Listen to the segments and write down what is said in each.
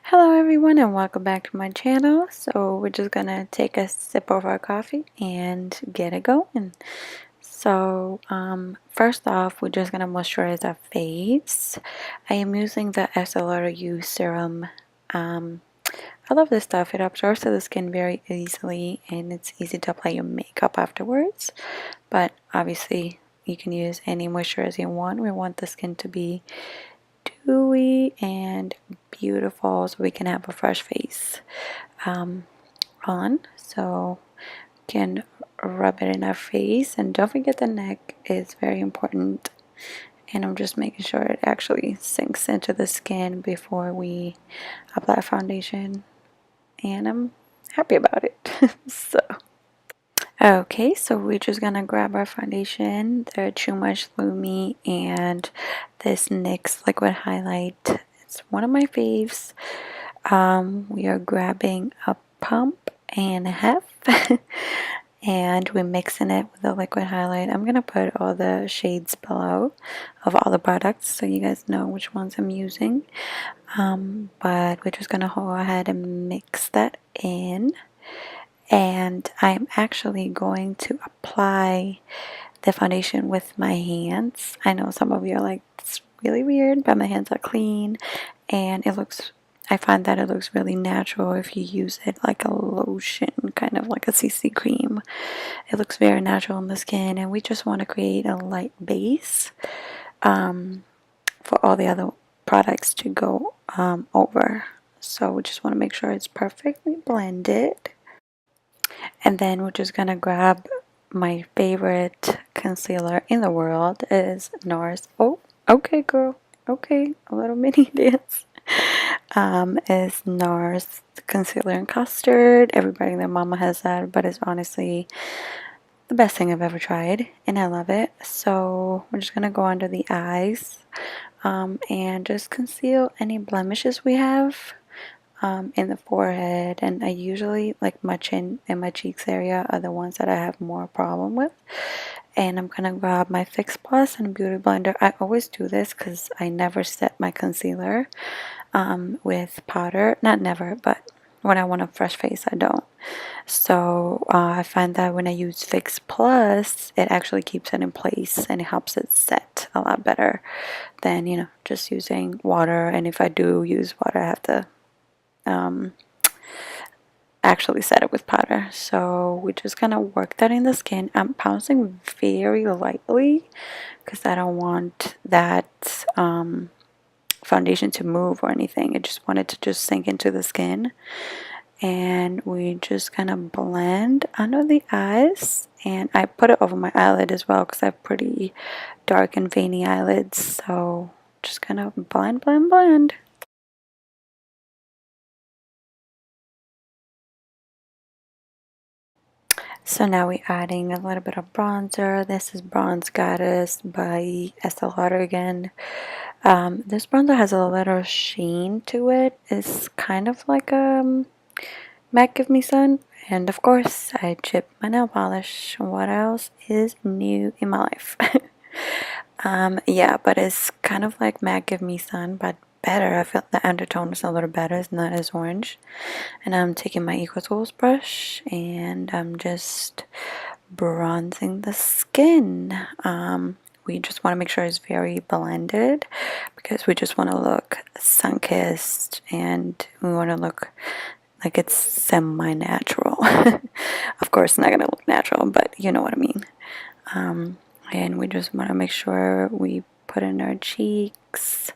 Hello everyone and welcome back to my channel. So we're just gonna take a sip of our coffee and get it going. So first off, we're just gonna moisturize our face. I am using the XOXOOO serum. I love this stuff. It absorbs to the skin very easily and it's easy to apply your makeup afterwards. But obviously you can use any moisturizer you want. We want the skin to be dewy and beautiful so we can have a fresh face on. So we can rub it in our face, and don't forget the neck is very important. And I'm just making sure it actually sinks into the skin before we apply foundation, and I'm happy about it. So okay, so we're just gonna grab our foundation, the Too Much Lumi, and this NYX Liquid Highlight. It's one of my faves. We are grabbing a pump and a half, and we're mixing it with the liquid highlight. I'm gonna put all the shades below of all the products so you guys know which ones I'm using. But we're just gonna go ahead and mix that in. And I'm actually going to apply the foundation with my hands. I know some of you are like, it's really weird, but my hands are clean and I find that it looks really natural if you use it like a lotion, kind of like a CC cream. It looks very natural on the skin, and we just want to create a light base for all the other products to go over. So we just want to make sure it's perfectly blended. And then we're just gonna grab my favorite concealer in the world is Nars. Oh, okay, girl. Okay, a little mini dance. Is Nars concealer in custard. Everybody and their mama has that, but it's honestly the best thing I've ever tried, and I love it. So we're just gonna go under the eyes, and just conceal any blemishes we have. In the forehead, and I usually like my chin and my cheeks area are the ones that I have more problem with. And I'm gonna grab my Fix Plus and Beauty Blender. I always do this because I never set my concealer with powder. Not never, but when I want a fresh face, I don't. So I find that when I use Fix Plus, it actually keeps it in place and it helps it set a lot better than, you know, just using water. And if I do use water, I have to actually set it with powder. So we just gonna work that in the skin. I'm pouncing very lightly because I don't want that foundation to move or anything. I just want it to just sink into the skin. And we just gonna blend under the eyes, and I put it over my eyelid as well because I have pretty dark and veiny eyelids. So just gonna blend, blend, blend. So now we're adding a little bit of bronzer. This is Bronze Goddess by Estee Lauder again. This bronzer has a little sheen to it. It's kind of like MAC Give Me Sun. And of course, I chipped my nail polish. What else is new in my life? Yeah, but it's kind of like MAC Give Me Sun, but better. I feel the undertone is a little better. It's not as orange. And I'm taking my Eco Tools brush and I'm just bronzing the skin. We just want to make sure it's very blended because we just want to look sun-kissed and we want to look like it's semi-natural. Of course, it's not going to look natural, but you know what I mean. And we just want to make sure we put in our cheeks,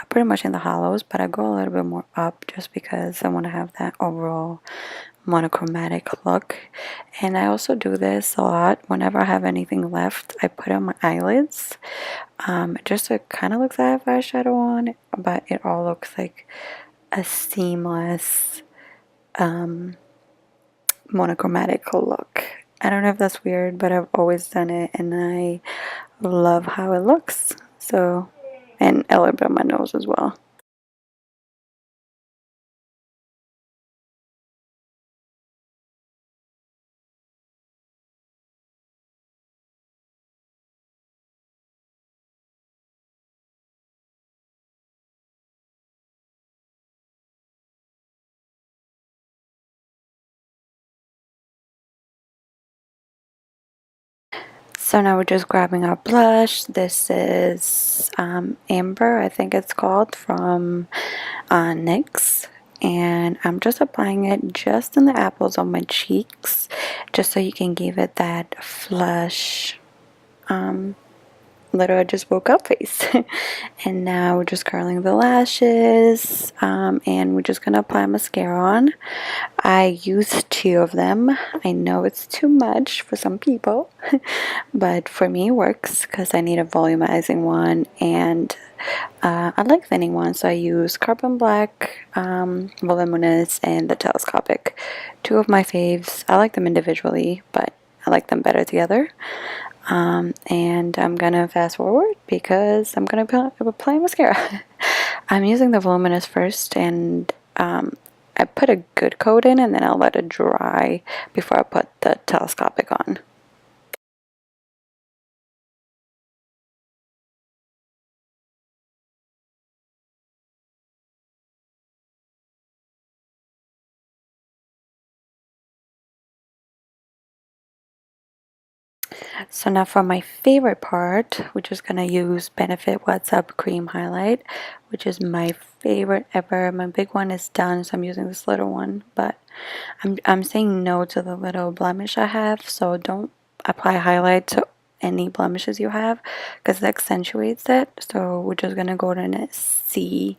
pretty much in the hollows, but I go a little bit more up just because I want to have that overall monochromatic look. And I also do this a lot whenever I have anything left. I put on my eyelids, just so it kind of looks like I have eyeshadow on, but it all looks like a seamless monochromatic look. I don't know if that's weird, but I've always done it and I love how it looks. So, and a little bit on my nose as well. So now we're just grabbing our blush. This is Amber, I think it's called, from Nyx. And I'm just applying it just in the apples on my cheeks, just so you can give it that flush little I just woke up face. And now we're just curling the lashes, and we're just gonna apply mascara on. I use 2 of them. I know it's too much for some people, but for me it works because I need a volumizing one, and I like thinning ones, so I use Carbon Black, Voluminous, and the Telescopic. 2 of my faves. I like them individually, but I like them better together. And I'm gonna fast forward because I'm gonna apply mascara. I'm using the Voluminous first, and I put a good coat in, and then I'll let it dry before I put the Telescopic on. So now for my favorite part, we're just gonna use Benefit What's Up Cream Highlight, which is my favorite ever. My big one is done, so I'm using this little one, but I'm saying no to the little blemish I have, so don't apply highlight to any blemishes you have because it accentuates it. So we're just gonna go to a C.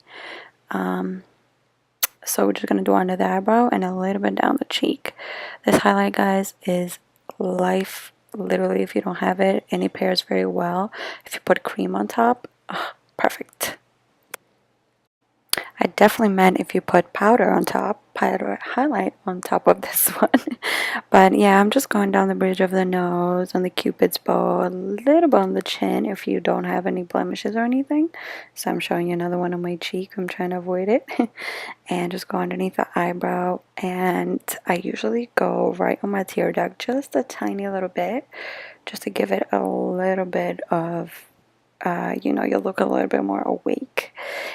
So we're just gonna do under the eyebrow and a little bit down the cheek. This highlight, guys, is life. Literally, if you don't have it, and it pairs very well. If you put cream on top, oh, perfect. I definitely meant if you put powder on top, powder highlight on top of this one. But yeah, I'm just going down the bridge of the nose, on the cupid's bow, a little bit on the chin if you don't have any blemishes or anything. So I'm showing you another one on my cheek. I'm trying to avoid it. And just go underneath the eyebrow. And I usually go right on my tear duct, just a tiny little bit, just to give it a little bit of you'll look a little bit more awake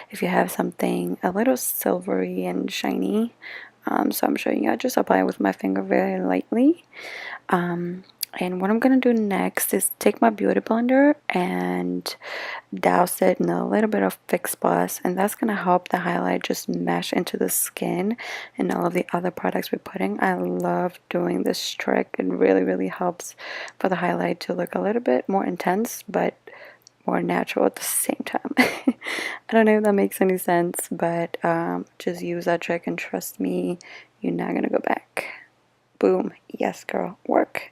if you have something a little silvery and shiny. So I'm showing you, I just apply it with my finger very lightly. And what I'm going to do next is take my beauty blender and douse it in a little bit of Fix Plus, and that's going to help the highlight just mesh into the skin and all of the other products we're putting. I love doing this trick. It really, really helps for the highlight to look a little bit more intense, but more natural at the same time. I don't know if that makes any sense, but just use that trick and trust me, you're not gonna go back. Boom. Yes, girl. Work.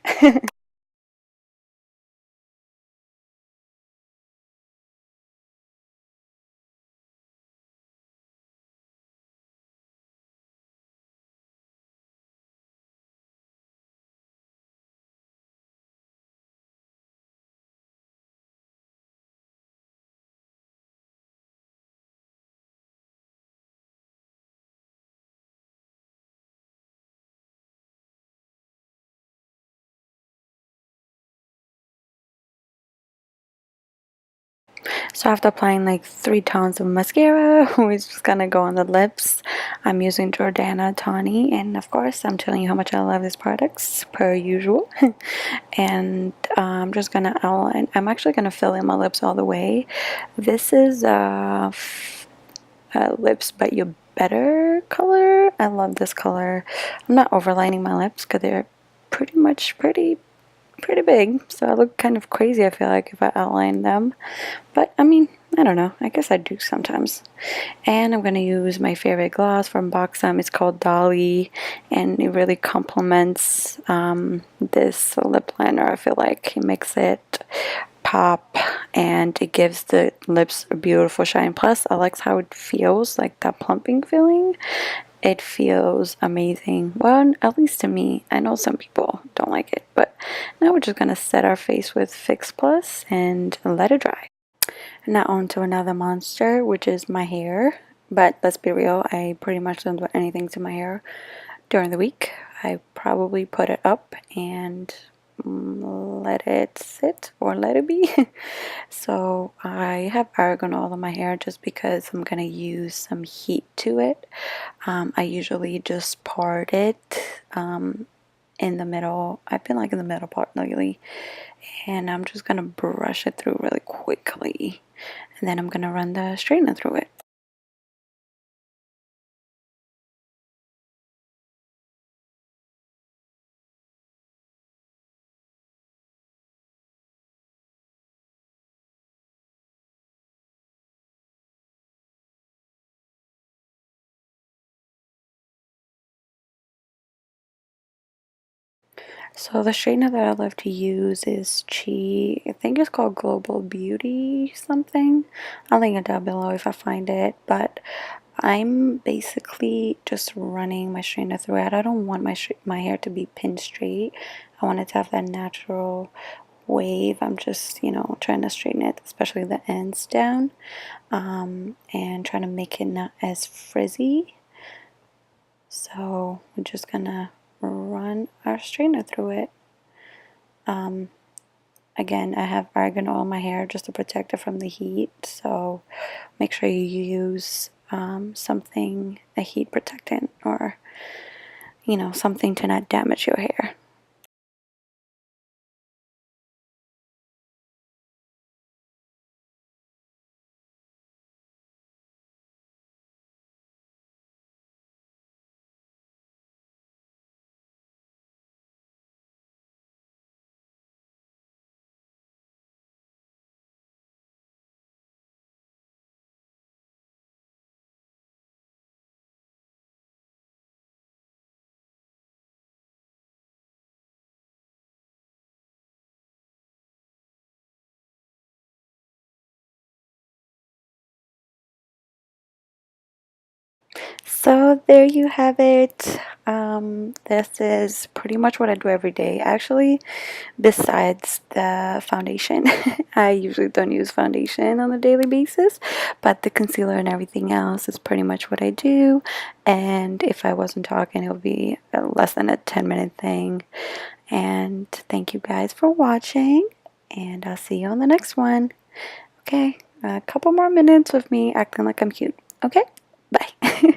So after applying like 3 tones of mascara, we're just gonna go on the lips. I'm using Jordana Tawny, and of course I'm telling you how much I love these products per usual. And I'm just gonna outline. I'm actually gonna fill in my lips all the way. This is Lips But You Better color. I love this color. I'm not overlining my lips because they're pretty big, so I look kind of crazy, I feel like, if I outline them. But I mean, I don't know, I guess I do sometimes. And I'm going to use my favorite gloss from Boxam. It's called Dolly, and it really complements this lip liner. I feel like it makes it pop, and it gives the lips a beautiful shine. Plus, I like how it feels, like that plumping feeling. It feels amazing. Well, at least to me. I know some people don't like it, but now we're just gonna set our face with Fix Plus and let it dry. Now on to another monster, which is my hair. But let's be real, I pretty much don't do anything to my hair during the week. I probably put it up and let it sit or let it be. So I have argan all in my hair just because I'm gonna use some heat to it. I usually just part it in the middle. I've been like in the middle part lately, and I'm just gonna brush it through really quickly, and then I'm gonna run the straightener through it. So the straightener that I love to use is I think it's called Global Beauty something. I'll link it down below if I find it, but I'm basically just running my straightener through it. I don't want my hair to be pin straight. I want it to have that natural wave. I'm just, trying to straighten it, especially the ends down, and trying to make it not as frizzy. So we're just gonna run our straightener through it. Again, I have argan oil in my hair just to protect it from the heat, so make sure you use something, a heat protectant, or something to not damage your hair. So there you have it. This is pretty much what I do every day. Actually, besides the foundation, I usually don't use foundation on a daily basis, but the concealer and everything else is pretty much what I do. And if I wasn't talking, it would be less than a 10-minute thing. And thank you guys for watching, and I'll see you on the next one. Okay, a couple more minutes with me acting like I'm cute. Okay, bye.